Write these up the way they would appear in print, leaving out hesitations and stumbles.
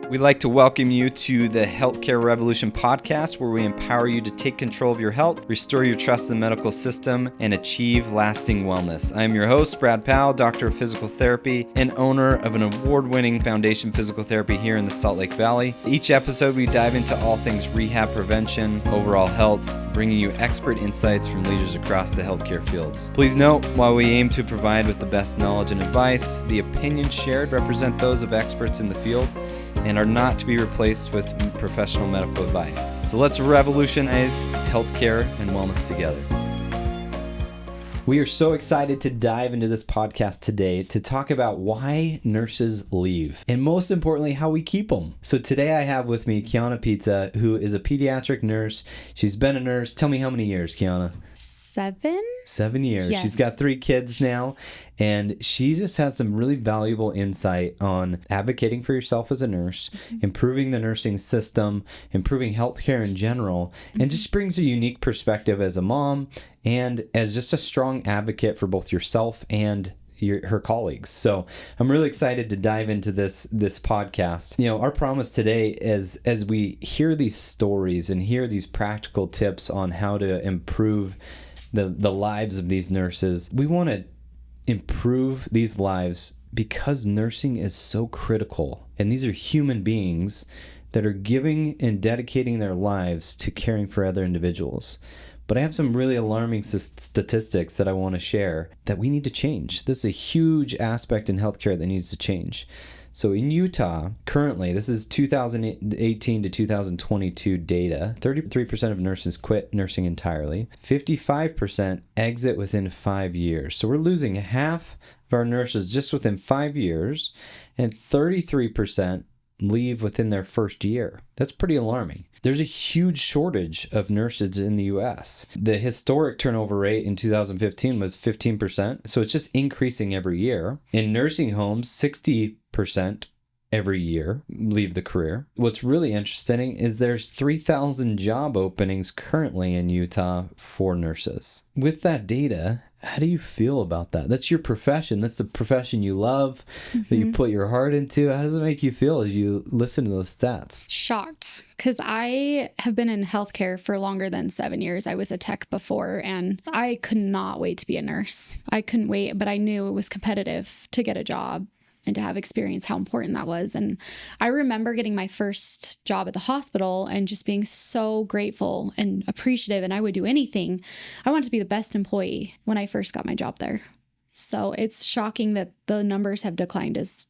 We'd like to welcome you to the Healthcare Revolution podcast, where we empower you to take control of your health, restore your trust in the medical system, and achieve lasting wellness. I am your host, Brad Powell, Doctor of Physical Therapy and owner of an award-winning foundation physical therapy here in the Salt Lake Valley. Each episode, we dive into all things rehab prevention, overall health, bringing you expert insights from leaders across the healthcare fields. Please note, while we aim to provide with the best knowledge and advice, the opinions shared represent those of experts in the field and are not to be replaced with professional medical advice. So let's revolutionize healthcare and wellness together. We are so excited to dive into this podcast today to talk about why nurses leave, and most importantly, how we keep them. So today I have with me Kiana Pizza, who is a pediatric nurse. She's been a nurse. Tell me how many years, Kiana? 7 years. Yes. She's got 3 kids now, and she just has some really valuable insight on advocating for yourself as a nurse, improving the nursing system, improving healthcare in general, and just brings a unique perspective as a mom and as just a strong advocate for both yourself and her colleagues. So I'm really excited to dive into this podcast. You know, our promise today is, as we hear these stories and hear these practical tips on how to improve the lives of these nurses, we want to improve these lives because nursing is so critical. And these are human beings that are giving and dedicating their lives to caring for other individuals. But I have some really alarming statistics that I want to share that we need to change. This is a huge aspect in healthcare that needs to change. So in Utah, currently, this is 2018 to 2022 data, 33% of nurses quit nursing entirely. 55% exit within 5 years. So we're losing half of our nurses just within 5 years, and 33% leave within their first year. That's pretty alarming. There's a huge shortage of nurses in the U.S. The historic turnover rate in 2015 was 15%, so it's just increasing every year. In nursing homes, 60% every year leave the career. What's really interesting is there's 3,000 job openings currently in Utah for nurses. With that data, how do you feel about that? That's your profession. That's the profession you love, that you put your heart into. How does it make you feel as you listen to those stats? Shocked, because I have been in healthcare for longer than 7 years. I was a tech before, and I could not wait to be a nurse. I couldn't wait, but I knew it was competitive to get a job and to have experience, how important that was. And I remember getting my first job at the hospital and just being so grateful and appreciative, and I would do anything. I wanted to be the best employee when I first got my job there. So it's shocking that the numbers have declined as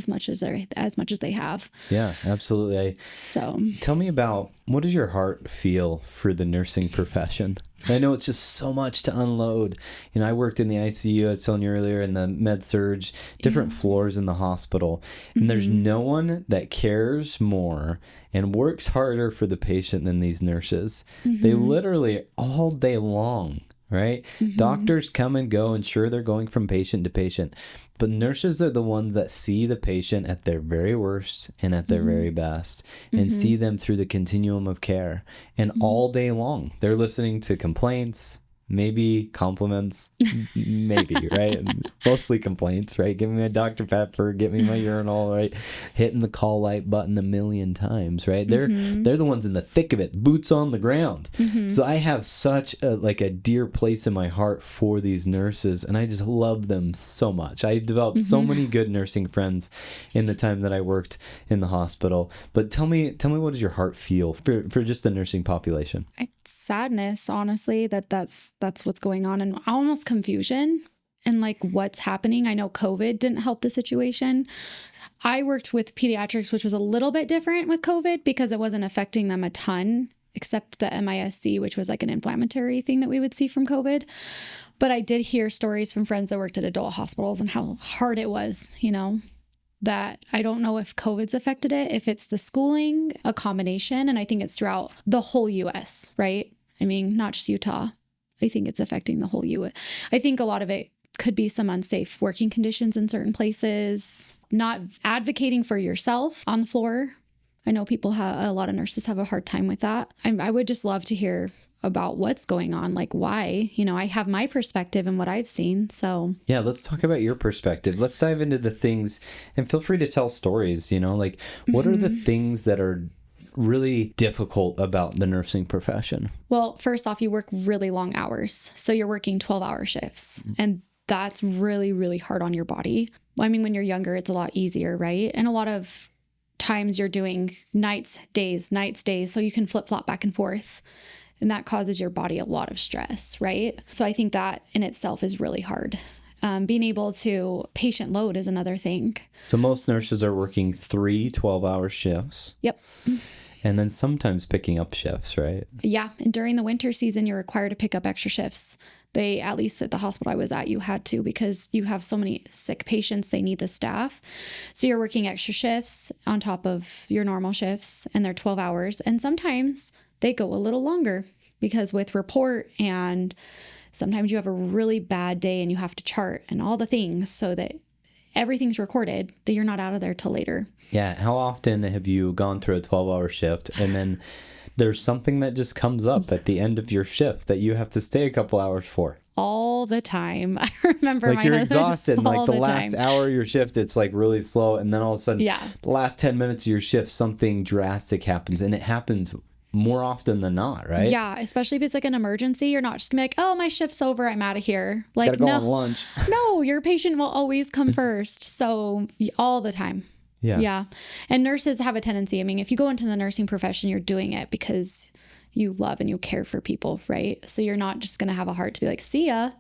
much as they have. Yeah, absolutely. So tell me about, what does your heart feel for the nursing profession? I know it's just so much to unload. You know, I worked in the ICU, I was telling you earlier, in the med surge, different floors in the hospital. And there's no one that cares more and works harder for the patient than these nurses. They literally all day long, right? Doctors come and go, and sure, they're going from patient to patient. But nurses are the ones that see the patient at their very worst and at their very best, and see them through the continuum of care. And all day long, they're listening to complaints, maybe compliments, maybe, right? Mostly complaints, right? Give me a Dr. Pepper, get me my urinal, right? Hitting the call light button 1,000,000 times, right? They're the ones in the thick of it, boots on the ground. So I have such a dear place in my heart for these nurses, and I just love them so much. I developed so many good nursing friends in the time that I worked in the hospital. But tell me, what does your heart feel for just the nursing population? it's sadness, honestly, that's what's going on, and almost confusion and what's happening. I know COVID didn't help the situation. I worked with pediatrics, which was a little bit different with COVID because it wasn't affecting them a ton, except the MISC, which was an inflammatory thing that we would see from COVID. But I did hear stories from friends that worked at adult hospitals and how hard it was, that I don't know if COVID's affected it, if it's the schooling, a combination. And I think it's throughout the whole US, right? I mean, not just Utah. I think it's affecting the whole US. I think a lot of it could be some unsafe working conditions in certain places, not advocating for yourself on the floor. I know a lot of nurses have a hard time with that. I would just love to hear about what's going on, like why, I have my perspective and what I've seen. So yeah, let's talk about your perspective. Let's dive into the things, and feel free to tell stories, like what are the things that are really difficult about the nursing profession? Well, first off, you work really long hours. So you're working 12-hour shifts, and that's really, really hard on your body. Well, I mean, when you're younger, it's a lot easier, right? And a lot of times you're doing nights, days. So you can flip-flop back and forth. And that causes your body a lot of stress, right? So I think that in itself is really hard. Being able to patient load is another thing. So most nurses are working 3 12-hour shifts. Yep. And then sometimes picking up shifts, right? Yeah. And during the winter season, you're required to pick up extra shifts. They, at least at the hospital I was at, you had to, because you have so many sick patients, they need the staff. So you're working extra shifts on top of your normal shifts, and they're 12 hours. And sometimes they go a little longer because with report, and sometimes you have a really bad day and you have to chart and all the things so that everything's recorded, that you're not out of there till later. Yeah. How often have you gone through a 12-hour shift and then there's something that just comes up at the end of your shift that you have to stay a couple hours for? All the time. I remember like my you're husband exhausted, and like the last time. hour of your shift, it's like really slow, and then all of a sudden, Yeah. the last 10 minutes of your shift, something drastic happens, and it happens more often than not, right? Yeah, especially if it's like an emergency. You're not just gonna be like, oh, my shift's over, I'm out of here. Like, Gotta go no, on lunch. no, your patient will always come first. So all the time. Yeah. Yeah. And nurses have a tendency. I mean, if you go into the nursing profession, you're doing it because you love and you care for people, right? So you're not just going to have a heart to be like, see ya.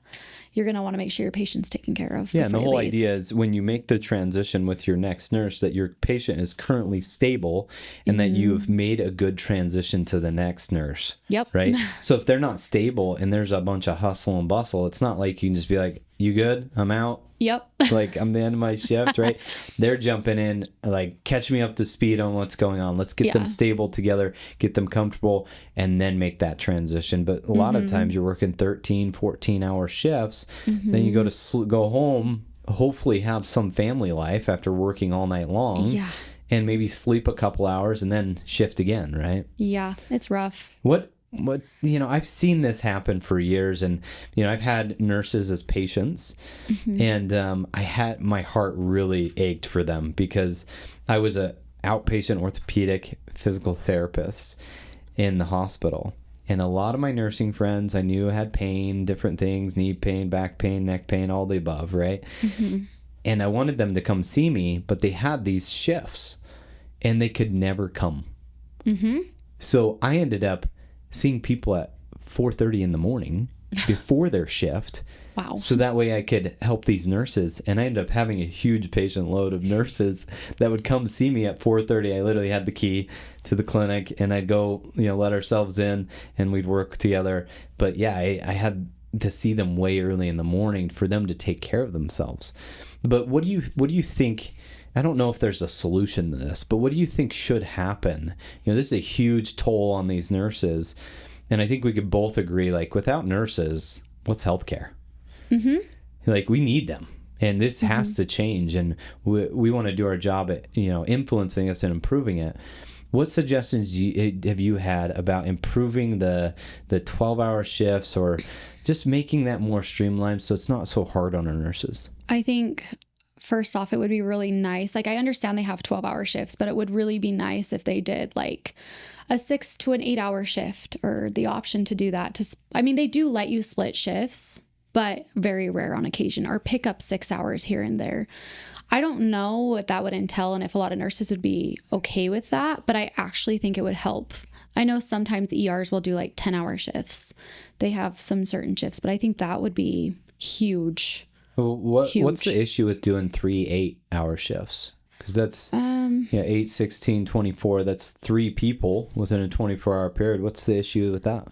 You're going to want to make sure your patient's taken care of. Yeah, and the before you whole leave. idea is when you make the transition with your next nurse, that your patient is currently stable and that you have made a good transition to the next nurse. Yep. Right? So if they're not stable and there's a bunch of hustle and bustle, it's not like you can just be like, you good? I'm out. Yep. Like, I'm the end of my shift, right? They're jumping in, like, catch me up to speed on what's going on. Let's get them stable together, get them comfortable, and then make that transition. But a lot of times you're working 13, 14-hour shifts. Then you go home, hopefully have some family life after working all night long. Yeah. And maybe sleep a couple hours and then shift again, right? Yeah, it's rough. What I've seen this happen for years, and I've had nurses as patients, and my heart really ached for them because I was a outpatient orthopedic physical therapist in the hospital, and a lot of my nursing friends I knew had pain, different things, knee pain, back pain, neck pain, all the above, right? And I wanted them to come see me, but they had these shifts and they could never come. So I ended up seeing people at 4:30 in the morning before their shift. Wow. So that way I could help these nurses. And I ended up having a huge patient load of nurses that would come see me at 4:30. I literally had the key to the clinic, and I'd go, let ourselves in and we'd work together. But yeah, I had to see them way early in the morning for them to take care of themselves. But what do you think? I don't know if there's a solution to this, but what do you think should happen? This is a huge toll on these nurses. And I think we could both agree, like, without nurses, what's healthcare? Like, we need them. And this has to change. And we want to do our job at, influencing us and improving it. What suggestions have you had about improving the 12-hour shifts, or just making that more streamlined so it's not so hard on our nurses? I think, first off, it would be really nice. Like, I understand they have 12-hour shifts, but it would really be nice if they did like a 6 to an 8-hour shift, or the option to do that. They do let you split shifts, but very rare on occasion, or pick up 6 hours here and there. I don't know what that would entail and if a lot of nurses would be okay with that, but I actually think it would help. I know sometimes ERs will do like 10-hour shifts. They have some certain shifts, but I think that would be huge. What's the issue with doing 3 8-hour shifts? Because that's 8, 16, 24. That's 3 people within a 24-hour period. What's the issue with that?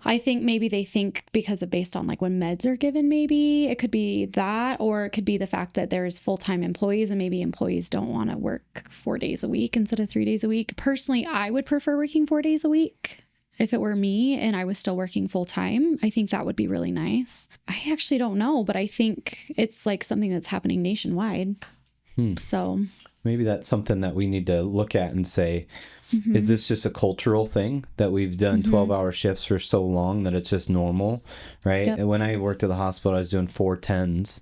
I think maybe they think because of based on like when meds are given, maybe it could be that, or it could be the fact that there's full-time employees and maybe employees don't want to work 4 days a week instead of 3 days a week. Personally, I would prefer working 4 days a week. If it were me and I was still working full time, I think that would be really nice. I actually don't know, but I think it's like something that's happening nationwide. So Maybe that's something that we need to look at and say, is this just a cultural thing that we've done 12-hour shifts for so long that it's just normal, right? Yep. And when I worked at the hospital, I was doing 410s,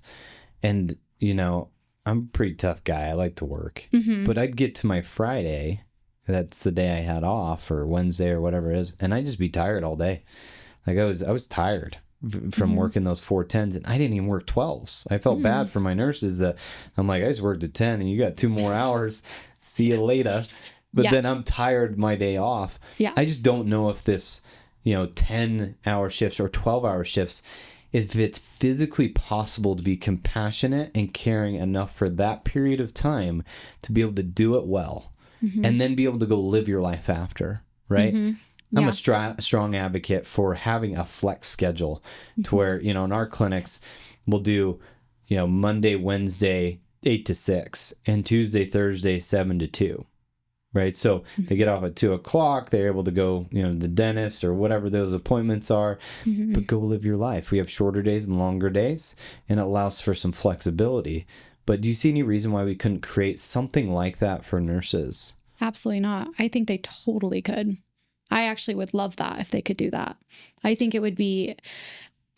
and, you know, I'm a pretty tough guy. I like to work. But I'd get to my Friday, that's the day I had off, or Wednesday or whatever it is, and I'd just be tired all day. Like I was tired from working those 410s, and I didn't even work 12s. I felt bad for my nurses that I'm like, I just worked at 10 and you got 2 more hours. See you later. But then I'm tired my day off. Yeah. I just don't know if this, 10-hour shifts or 12-hour shifts, if it's physically possible to be compassionate and caring enough for that period of time to be able to do it well and then be able to go live your life after, right? I'm a strong advocate for having a flex schedule to where, in our clinics, we'll do, Monday, Wednesday, 8 to 6, and Tuesday, Thursday, 7 to 2. Right. So they get off at 2:00. They're able to go, the dentist or whatever those appointments are, but go live your life. We have shorter days and longer days, and it allows for some flexibility. But do you see any reason why we couldn't create something like that for nurses? Absolutely not. I think they totally could. I actually would love that if they could do that. I think it would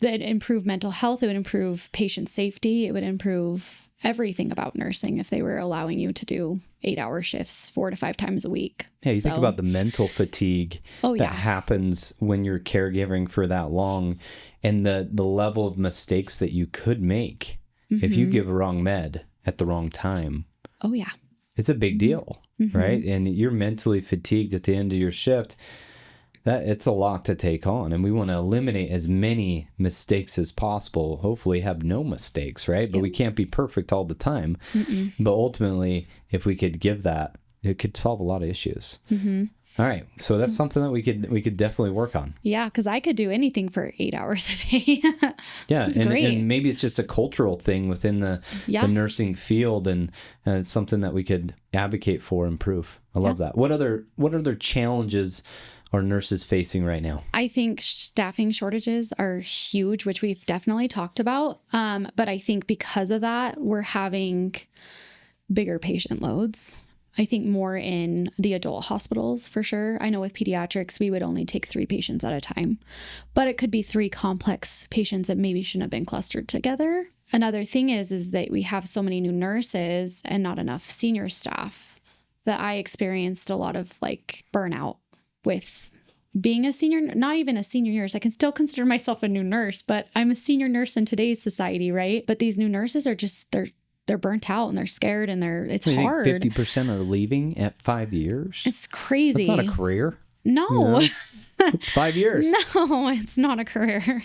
improve mental health. It would improve patient safety. It would improve everything about nursing if they were allowing you to do 8-hour shifts 4 to 5 times a week. Yeah, you think about the mental fatigue that happens when you're caregiving for that long, and the level of mistakes that you could make if you give a wrong med at the wrong time. Oh, yeah. It's a big deal, right? And you're mentally fatigued at the end of your shift. It's a lot to take on, and we want to eliminate as many mistakes as possible. Hopefully have no mistakes, right? But we can't be perfect all the time. But ultimately, if we could give that, it could solve a lot of issues. All right, so that's something that we could definitely work on. Yeah, because I could do anything for 8 hours a day. Yeah, and maybe it's just a cultural thing within the nursing field, and it's something that we could advocate for, improve. I love that. What other challenges are nurses facing right now? I think staffing shortages are huge, which we've definitely talked about. But I think because of that, we're having bigger patient loads. I think more in the adult hospitals for sure. I know with pediatrics, we would only take 3 patients at a time, but it could be 3 complex patients that maybe shouldn't have been clustered together. Another thing is that we have so many new nurses and not enough senior staff that I experienced a lot of burnout with being a senior, not even a senior nurse. I can still consider myself a new nurse, but I'm a senior nurse in today's society, right? But these new nurses are just, they're burnt out and they're scared and it's hard. 50% are leaving at 5 years. It's crazy. That's not a career. No. It's 5 years. No, it's not a career.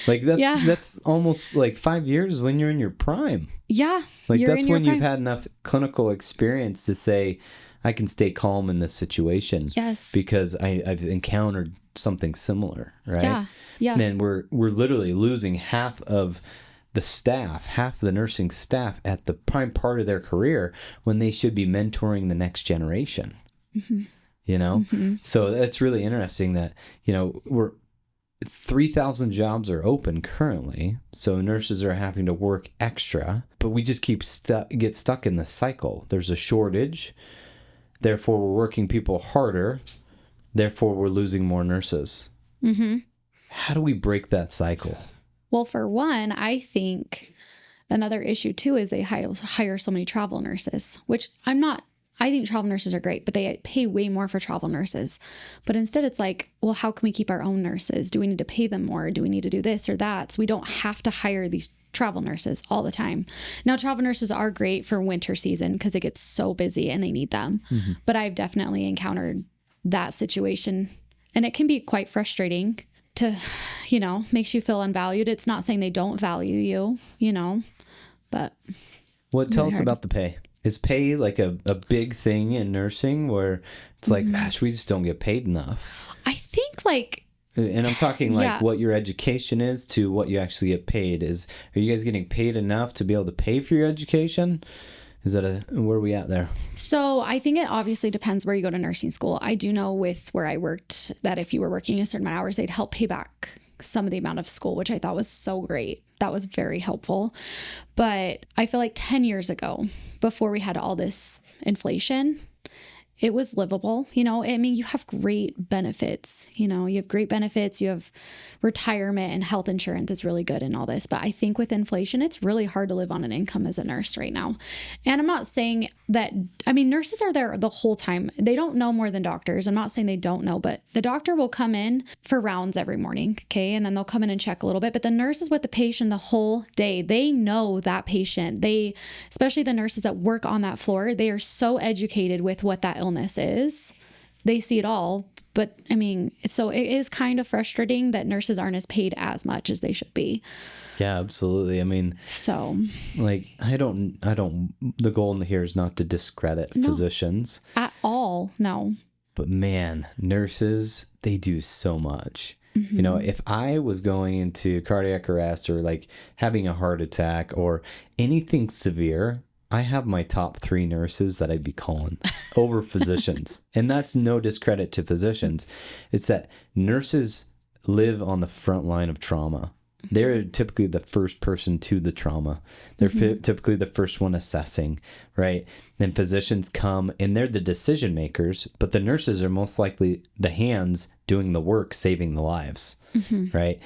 That's almost 5 years when you're in your prime. Yeah. That's when you've had enough clinical experience to say, I can stay calm in this situation. Yes. Because I've encountered something similar, right? Yeah. Yeah. And we're literally losing half of the nursing staff at the prime part of their career when they should be mentoring the next generation. So that's really interesting that, we're 3,000 jobs are open currently. So nurses are having to work extra, but we just get stuck in the cycle. There's a shortage. Therefore, we're working people harder. Therefore, we're losing more nurses. How do we break that cycle? Well, for one, I think another issue too is they hire so many travel nurses, which I think travel nurses are great, but they pay way more for travel nurses. But instead it's well, how can we keep our own nurses? Do we need to pay them more? Do we need to do this or that? So we don't have to hire these travel nurses all the time. Now, travel nurses are great for winter season because it gets so busy and they need them. But I've definitely encountered that situation, and it can be quite frustrating to, makes you feel unvalued. It's not saying they don't value you, but. Tell us about the pay. Is pay a big thing in nursing where it's gosh, we just don't get paid enough? I think and I'm talking what your education is to what you actually get paid. Are you guys getting paid enough to be able to pay for your education? Is that where are we at there? So I think it obviously depends where you go to nursing school. I do know with where I worked that if you were working a certain amount of hours, they'd help pay back some of the amount of school, which I thought was so great. That was very helpful. But I feel 10 years ago, before we had all this inflation, it was livable. You know, I mean, you have great benefits, you know, you have great benefits, you have retirement and health insurance is really good and all this. But I think with inflation, it's really hard to live on an income as a nurse right now. And I'm not saying that, I mean, nurses are there the whole time. They don't know more than doctors. I'm not saying they don't know, but the doctor will come in for rounds every morning. Okay. And then they'll come in and check a little bit, but the nurse is with the patient the whole day. They know that patient. Especially the nurses that work on that floor, they are so educated with what that illness is. They see it all. But I mean, so it is kind of frustrating that nurses aren't as paid as much as they should be. Yeah, absolutely. I mean, so like, the goal here is not to discredit physicians at all. No. But man, nurses, they do so much. Mm-hmm. You know, if I was going into cardiac arrest or like having a heart attack or anything severe, I have my top 3 nurses that I'd be calling over physicians. And that's no discredit to physicians. It's that nurses live on the front line of trauma. They're typically the first person to the trauma. They're typically the first one assessing, right? Then physicians come and they're the decision makers, but the nurses are most likely the hands doing the work, saving the lives, right?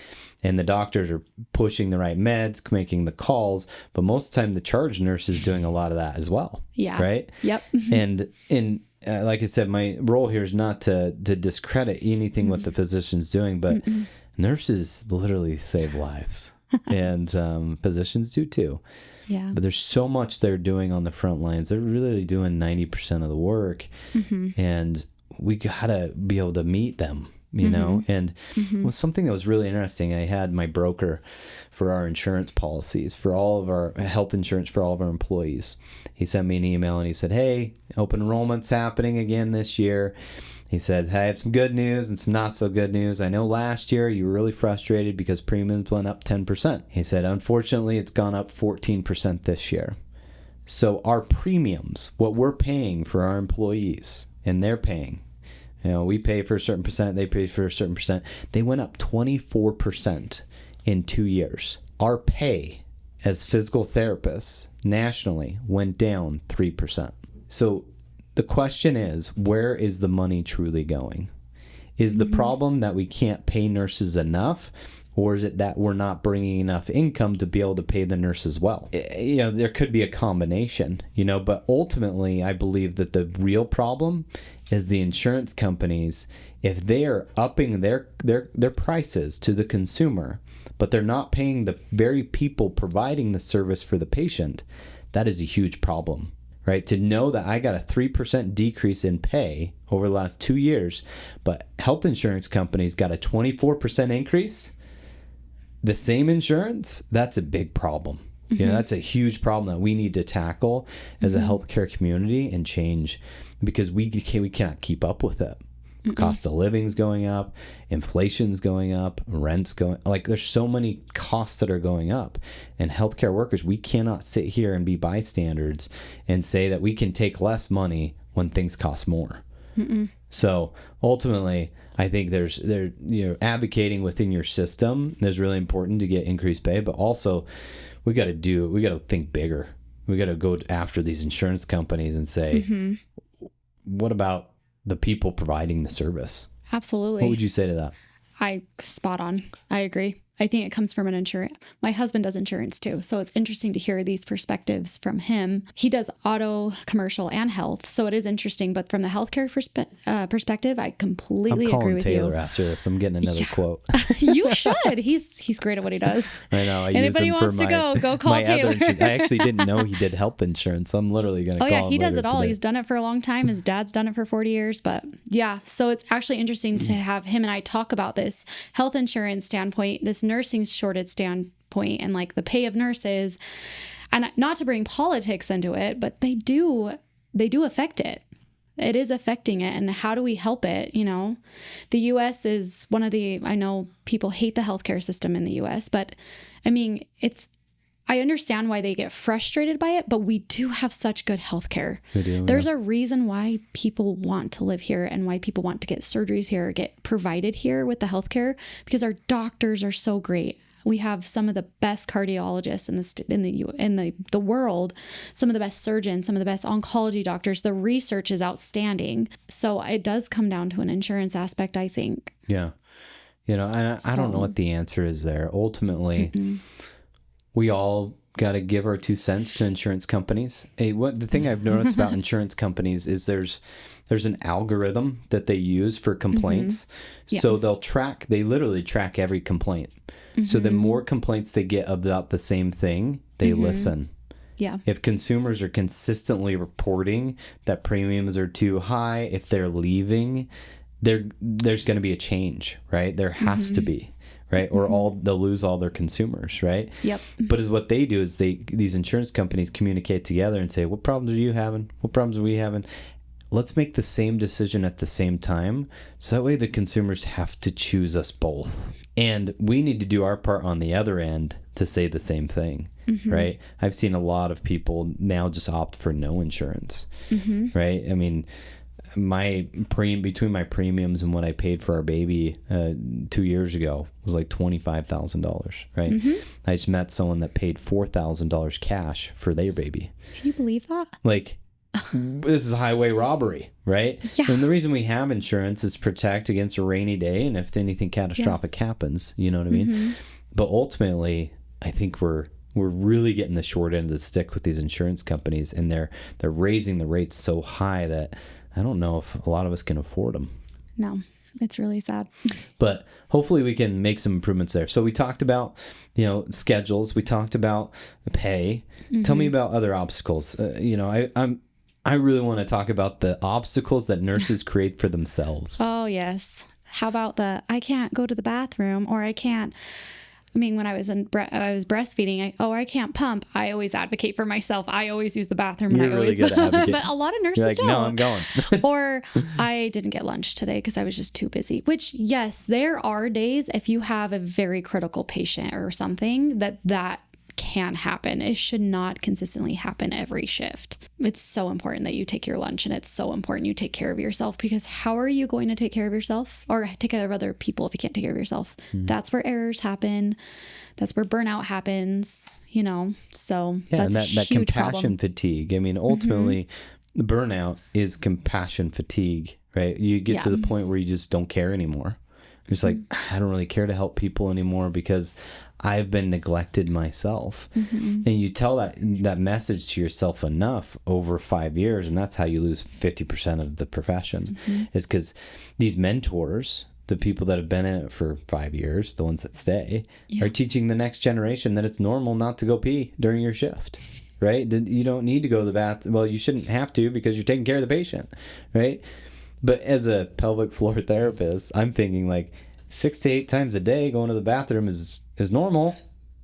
And the doctors are pushing the right meds, making the calls, but most of the time the charge nurse is doing a lot of that as well. Yeah. Right? Yep. And like I said, my role here is not to discredit anything what the physician's doing, but nurses literally save lives, and physicians do too. Yeah. But there's so much they're doing on the front lines. They're really doing 90% of the work, and we gotta be able to meet them, you know? And was something that was really interesting. I had my broker for our insurance policies, for all of our health insurance for all of our employees. He sent me an email and he said, "Hey, open enrollment's happening again this year." He said, "Hey, I have some good news and some not so good news. I know last year you were really frustrated because premiums went up 10%. He said, "Unfortunately, it's gone up 14% this year." So our premiums, what we're paying for our employees, and they're paying, you know, we pay for a certain percent, they pay for a certain percent. They went up 24% in 2 years. Our pay as physical therapists nationally went down 3%. So the question is, where is the money truly going? Is the problem that we can't pay nurses enough, or is it that we're not bringing enough income to be able to pay the nurses well? You know, there could be a combination, you know, but ultimately I believe that the real problem is the insurance companies. If they are upping their prices to the consumer, but they're not paying the very people providing the service for the patient, that is a huge problem. Right? To know that I got a 3% decrease in pay over the last 2 years, but health insurance companies got a 24% increase, the same insurance, that's a big problem. You know, that's a huge problem that we need to tackle as a healthcare community and change, because we cannot keep up with it. Cost of living's going up, inflation's going up, rent's going, like there's so many costs that are going up. And healthcare workers, we cannot sit here and be bystanders and say that we can take less money when things cost more. So ultimately, I think you know, advocating within your system is really important to get increased pay, but also we got to think bigger. We got to go after these insurance companies and say, what about the people providing the service? Absolutely. What would you say to that? Spot on. I agree. I think it comes from an insurance. My husband does insurance too. So it's interesting to hear these perspectives from him. He does auto, commercial, and health. So it is interesting. But from the healthcare perspective, I completely agree with Taylor you. After this, I'm getting another quote. You should. He's great at what he does. I know. Anybody wants to go call Taylor. I actually didn't know he did health insurance. So I'm literally going to call him. Oh yeah, he does it all. Today. He's done it for a long time. His dad's done it for 40 years. But yeah, so it's actually interesting to have him and I talk about this health insurance standpoint, this nursing shortage standpoint, and like the pay of nurses, and not to bring politics into it, but they do affect it. It is affecting it. And how do we help it? You know, the US is I know people hate the healthcare system in the US, but I mean, I understand why they get frustrated by it, but we do have such good healthcare. There's a reason why people want to live here and why people want to get surgeries here, get provided here with the healthcare, because our doctors are so great. We have some of the best cardiologists in the world, some of the best surgeons, some of the best oncology doctors. The research is outstanding. So it does come down to an insurance aspect, I think. Yeah. And I don't know what the answer is there. Ultimately, we all got to give our 2 cents to insurance companies. The thing I've noticed about insurance companies is there's an algorithm that they use for complaints. So they literally track every complaint. So the more complaints they get about the same thing, they listen. Yeah. If consumers are consistently reporting that premiums are too high, if they're leaving, there's going to be a change, right? There has to be, right? Or they'll lose all their consumers, right? Yep. But what they do is these insurance companies communicate together and say, what problems are you having? What problems are we having? Let's make the same decision at the same time. So that way the consumers have to choose us both. And we need to do our part on the other end to say the same thing, right? I've seen a lot of people now just opt for no insurance, right? I mean, between my premiums and what I paid for our baby 2 years ago was like $25,000, right? I just met someone that paid $4,000 cash for their baby. Can you believe that? Like, this is highway robbery, right? Yeah. And the reason we have insurance is protect against a rainy day and if anything catastrophic happens, you know what I mean? But ultimately, I think we're really getting the short end of the stick with these insurance companies, and they're raising the rates so high that I don't know if a lot of us can afford them. No, it's really sad. But hopefully we can make some improvements there. So we talked about, schedules. We talked about pay. Tell me about other obstacles. I really want to talk about the obstacles that nurses create for themselves. Oh, yes. How about I can't go to the bathroom, or I can't. I mean, when I was breastfeeding, I can't pump. I always advocate for myself. I always use the bathroom. You're really good at advocating. But a lot of nurses You're like, don't. no, I'm going. Or I didn't get lunch today because I was just too busy. Which, yes, there are days if you have a very critical patient or something that can happen. It should not consistently happen every shift. It's so important that you take your lunch, and it's so important you take care of yourself, because how are you going to take care of yourself or take care of other people if you can't take care of yourself? That's where errors happen. That's where burnout happens, so that's and that huge compassion problem. fatigue. I mean, ultimately, burnout is compassion fatigue, right? You get to the point where you just don't care anymore. It's like, I don't really care to help people anymore because I've been neglected myself. And you tell that message to yourself enough over 5 years, and that's how you lose 50% of the profession, is because these mentors, the people that have been in it for 5 years, the ones that stay, are teaching the next generation that it's normal not to go pee during your shift. Right? You don't need to go to the bathroom. Well, you shouldn't have to because you're taking care of the patient, right? But as a pelvic floor therapist, I'm thinking like 6 to 8 times a day going to the bathroom is normal.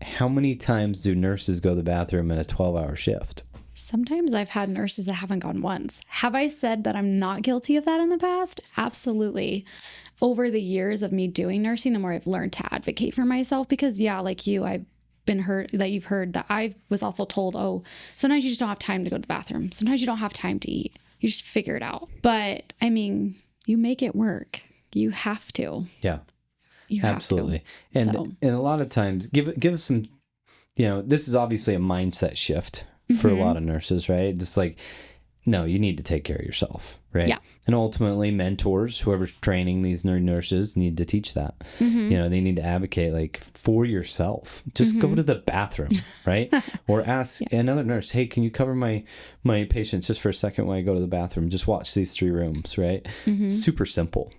How many times do nurses go to the bathroom in a 12-hour shift? Sometimes I've had nurses that haven't gone once. Have I said that I'm not guilty of that in the past? Absolutely. Over the years of me doing nursing, the more I've learned to advocate for myself, because like you, I've been heard that you've heard that I was also told, sometimes you just don't have time to go to the bathroom. Sometimes you don't have time to eat. You just figure it out. But I mean, you make it work. You have to. Yeah. You absolutely. Have to. And a lot of times give us some, this is obviously a mindset shift for a lot of nurses, right? Just like, no, you need to take care of yourself, right? Yeah. And ultimately mentors, whoever's training these nurses, need to teach that. They need to advocate like for yourself. Just go to the bathroom, right? Or ask another nurse, hey, can you cover my patients just for a second when I go to the bathroom? Just watch these 3 rooms, right? Super simple.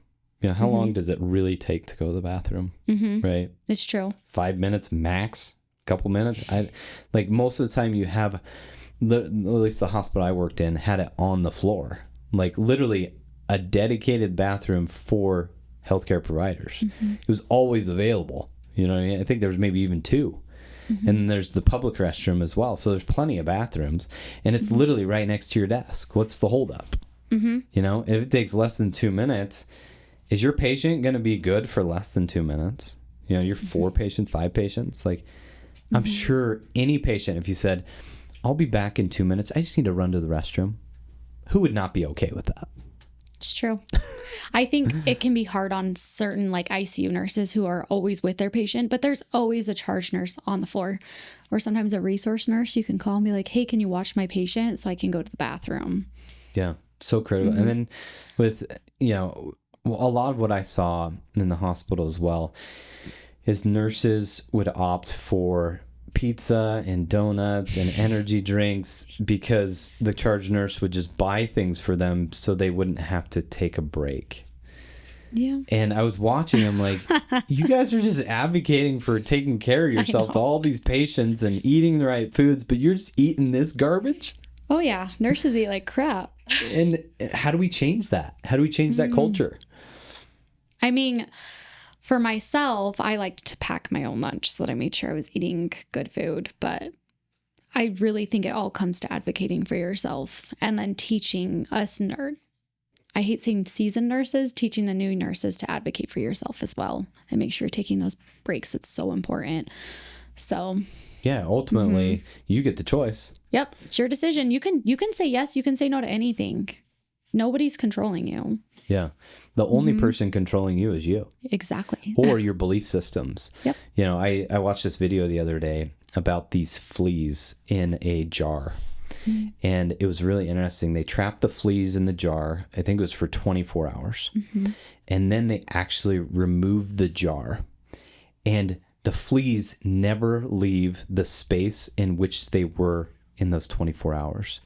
How long does it really take to go to the bathroom, right? It's true. 5 minutes max, a couple minutes. Like most of the time you have, at least the hospital I worked in had it on the floor, like literally a dedicated bathroom for healthcare providers. It was always available. You know what I mean? I think there was maybe even 2. And then there's the public restroom as well. So there's plenty of bathrooms, and it's literally right next to your desk. What's the holdup? If it takes less than 2 minutes, is your patient going to be good for less than 2 minutes? You're 4 patients, 5 patients. Like, I'm sure any patient, if you said, I'll be back in 2 minutes, I just need to run to the restroom, who would not be okay with that? It's true. I think it can be hard on certain like ICU nurses who are always with their patient, but there's always a charge nurse on the floor, or sometimes a resource nurse. You can call and be like, hey, can you watch my patient so I can go to the bathroom? Yeah. So critical. And then with, a lot of what I saw in the hospital as well is nurses would opt for pizza and donuts and energy drinks because the charge nurse would just buy things for them so they wouldn't have to take a break. Yeah. And I was watching them like, you guys are just advocating for taking care of yourself to all these patients and eating the right foods, but you're just eating this garbage? Oh, yeah. Nurses eat like crap. And how do we change that? How do we change that culture? I mean, for myself, I liked to pack my own lunch so that I made sure I was eating good food. But I really think it all comes to advocating for yourself and then teaching us I hate saying seasoned nurses, teaching the new nurses to advocate for yourself as well and make sure you're taking those breaks. It's so important. So yeah, ultimately you get the choice. Yep. It's your decision. You can say yes, you can say no to anything. Nobody's controlling you. Yeah. The only person controlling you is you. Exactly. Or your belief systems. Yep. I watched this video the other day about these fleas in a jar. And it was really interesting. They trapped the fleas in the jar. I think it was for 24 hours. And then they actually removed the jar. And the fleas never leave the space in which they were in those 24 hours.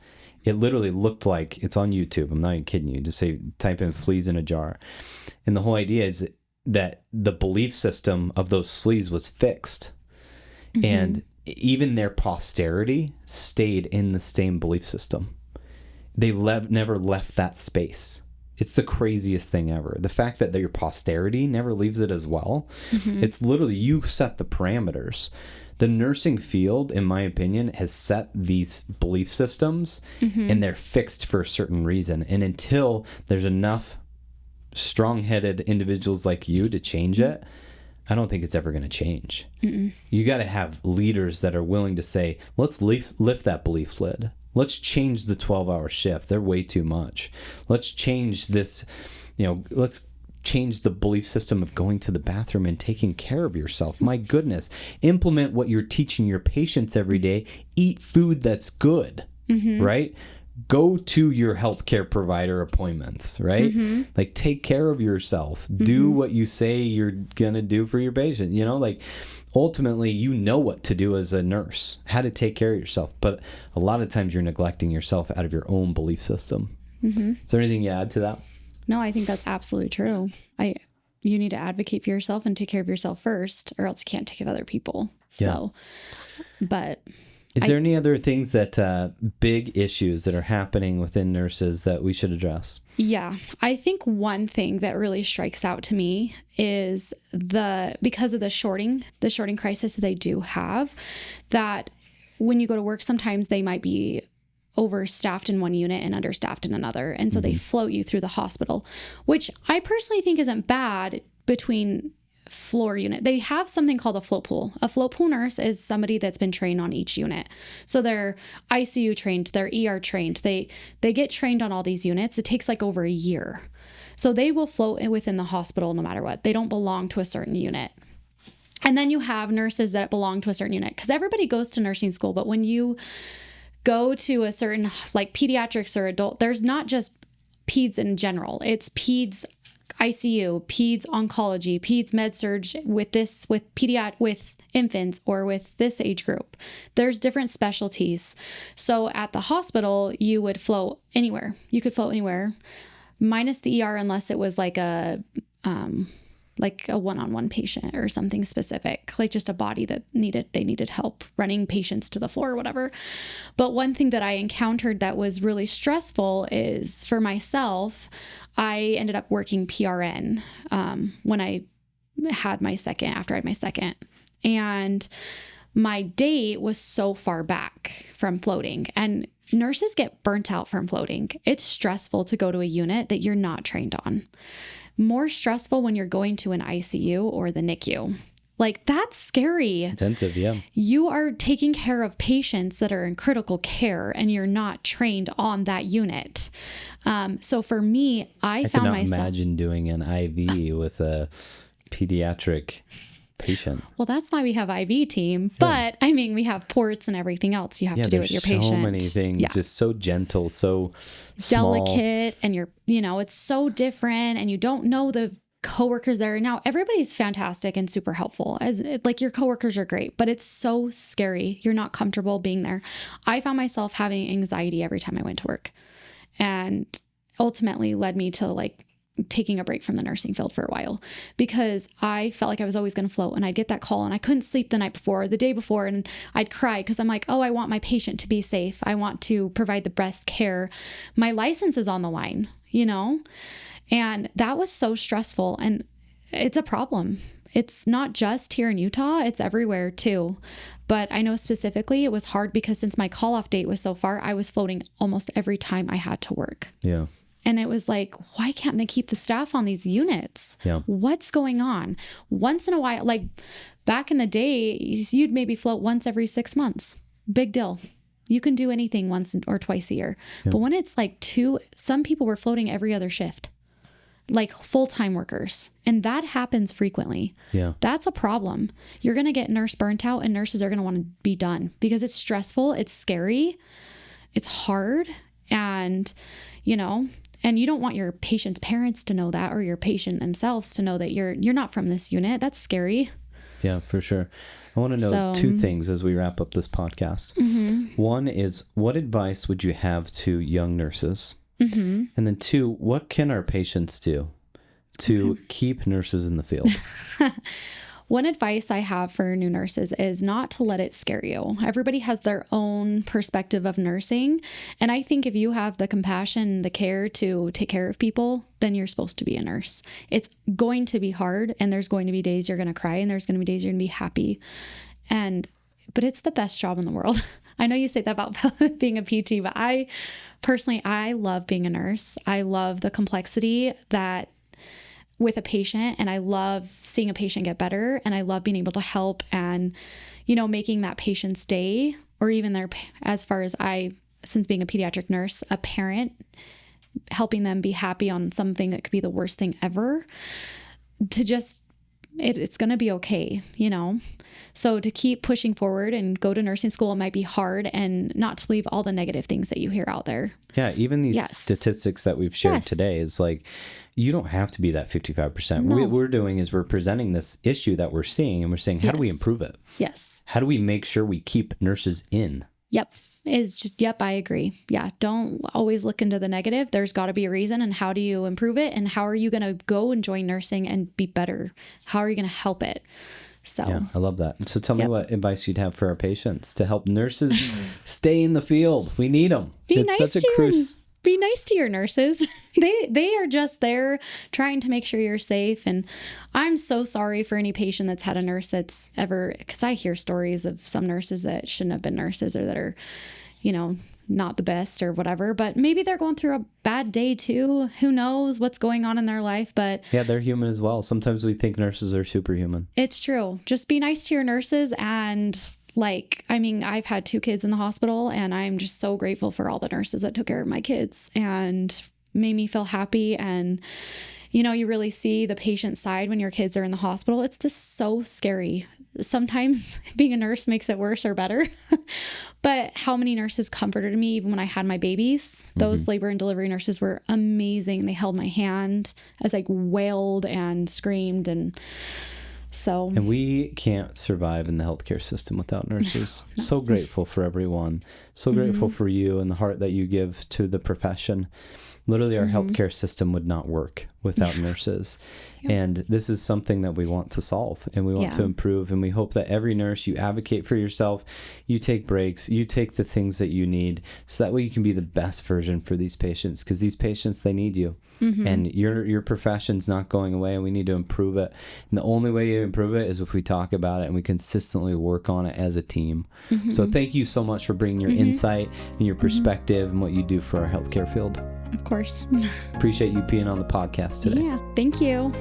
It literally looked like, it's on YouTube, I'm not even kidding you, just type in fleas in a jar. And the whole idea is that the belief system of those fleas was fixed. And even their posterity stayed in the same belief system. They never left that space. It's the craziest thing ever. The fact that your posterity never leaves it as well. It's literally, you set the parameters. The nursing field, in my opinion, has set these belief systems and they're fixed for a certain reason. And until there's enough strong-headed individuals like you to change it, I don't think it's ever going to change. You got to have leaders that are willing to say, let's lift that belief lid. Let's change the 12-hour shift. They're way too much. Let's change this, let's change the belief system of going to the bathroom and taking care of yourself. My goodness. Implement what you're teaching your patients every day. Eat food that's good, right? Go to your healthcare provider appointments, right? Like, take care of yourself. Do what you say you're going to do for your patient. Ultimately, you know what to do as a nurse, how to take care of yourself. But a lot of times you're neglecting yourself out of your own belief system. Is there anything you add to that? No, I think that's absolutely true. You need to advocate for yourself and take care of yourself first, or else you can't take care of other people. So, but... Is there any other things that big issues that are happening within nurses that we should address? Yeah, I think one thing that really strikes out to me is because of the shorting crisis that they do have, that when you go to work, sometimes they might be overstaffed in one unit and understaffed in another. And so they float you through the hospital, which I personally think isn't bad between floor unit. They have something called a float pool. A float pool nurse is somebody that's been trained on each unit. So they're ICU trained, they're ER trained. They get trained on all these units. It takes like over a year. So they will float within the hospital no matter what. They don't belong to a certain unit. And then you have nurses that belong to a certain unit, because everybody goes to nursing school. But when you go to a certain, like pediatrics or adult, there's not just peds in general. It's peds ICU, peds oncology, peds med surge with infants or with this age group. There's different specialties. So at the hospital, you would float anywhere. You could float anywhere, minus the ER, unless it was like a one-on-one patient or something specific, like just a body that needed help running patients to the floor or whatever. But one thing that I encountered that was really stressful is, for myself, I ended up working PRN when I had my second, after I had my second. And my date was so far back from floating, and nurses get burnt out from floating. It's stressful to go to a unit that you're not trained on. More stressful when you're going to an ICU or the NICU. Like, that's scary. Intensive, yeah. You are taking care of patients that are in critical care and you're not trained on that unit. So for me, I could found not myself... imagine doing an IV with a pediatric patient. Well, that's why we have IV team. But I mean, we have ports and everything else you have to do with your patient. So many things, just so gentle, so delicate, and it's so different, and you don't know the coworkers there. Now, everybody's fantastic and super helpful. Like, your coworkers are great, but it's so scary. You're not comfortable being there. I found myself having anxiety every time I went to work, and ultimately led me to like taking a break from the nursing field for a while, because I felt like I was always going to float, and I'd get that call and I couldn't sleep the night before, the day before, and I'd cry because I'm like, oh, I want my patient to be safe. I want to provide the best care. My license is on the line, and that was so stressful, and it's a problem. It's not just here in Utah, it's everywhere too. But I know specifically it was hard because since my call-off date was so far, I was floating almost every time I had to work. Yeah. And it was like, why can't they keep the staff on these units? Yeah. What's going on? Once in a while, like back in the day, you'd maybe float once every 6 months. Big deal. You can do anything once or twice a year. Yeah. But when it's like some people were floating every other shift, like full-time workers. And that happens frequently. Yeah. That's a problem. You're going to get nurse burnt out, and nurses are going to want to be done because it's stressful. It's scary. It's hard. And, and you don't want your patient's parents to know that, or your patient themselves to know that you're not from this unit. That's scary. Yeah, for sure. I want to know two things as we wrap up this podcast. Mm-hmm. One is, what advice would you have to young nurses? Mm-hmm. And then two, what can our patients do to keep nurses in the field? One advice I have for new nurses is not to let it scare you. Everybody has their own perspective of nursing. And I think if you have the compassion, the care to take care of people, then you're supposed to be a nurse. It's going to be hard, and there's going to be days you're going to cry, and there's going to be days you're going to be happy. But it's the best job in the world. I know you say that about being a PT, but I love being a nurse. I love the complexity that with a patient, and I love seeing a patient get better, and I love being able to help and, making that patient's day, or even as far as since being a pediatric nurse, a parent, helping them be happy on something that could be the worst thing ever, to just, it's going to be okay, So to keep pushing forward and go to nursing school, it might be hard, and not to believe all the negative things that you hear out there. Yeah, even these statistics that we've shared today is like, you don't have to be that 55%. No. What we're doing is we're presenting this issue that we're seeing, and we're saying, how do we improve it? Yes. How do we make sure we keep nurses in? Yep. I agree. Yeah. Don't always look into the negative. There's got to be a reason. And how do you improve it? And how are you going to go and join nursing and be better? How are you going to help it? So yeah, I love that. So tell me what advice you'd have for our patients to help nurses stay in the field. We need them. Be nice to your nurses. They are just there trying to make sure you're safe. And I'm so sorry for any patient that's had a nurse that's ever, because I hear stories of some nurses that shouldn't have been nurses, or that are, not the best or whatever, but maybe they're going through a bad day too. Who knows what's going on in their life, but yeah, they're human as well. Sometimes we think nurses are superhuman. It's true. Just be nice to your nurses. And I've had 2 kids in the hospital, and I'm just so grateful for all the nurses that took care of my kids and made me feel happy. And, you really see the patient side when your kids are in the hospital. It's just so scary. Sometimes being a nurse makes it worse or better. But how many nurses comforted me even when I had my babies? Those labor and delivery nurses were amazing. They held my hand as I wailed and screamed, and we can't survive in the healthcare system without nurses. No. So grateful for everyone. So grateful for you and the heart that you give to the profession. Literally, our healthcare system would not work without nurses. Yep. And this is something that we want to solve, and we want to improve. And we hope that every nurse, you advocate for yourself, you take breaks, you take the things that you need, so that way you can be the best version for these patients, because these patients, they need you. And your profession's not going away, and we need to improve it. And the only way you improve it is if we talk about it and we consistently work on it as a team. So thank you so much for bringing your insight and your perspective and what you do for our healthcare field. Of course. Appreciate you being on the podcast today. Yeah, thank you.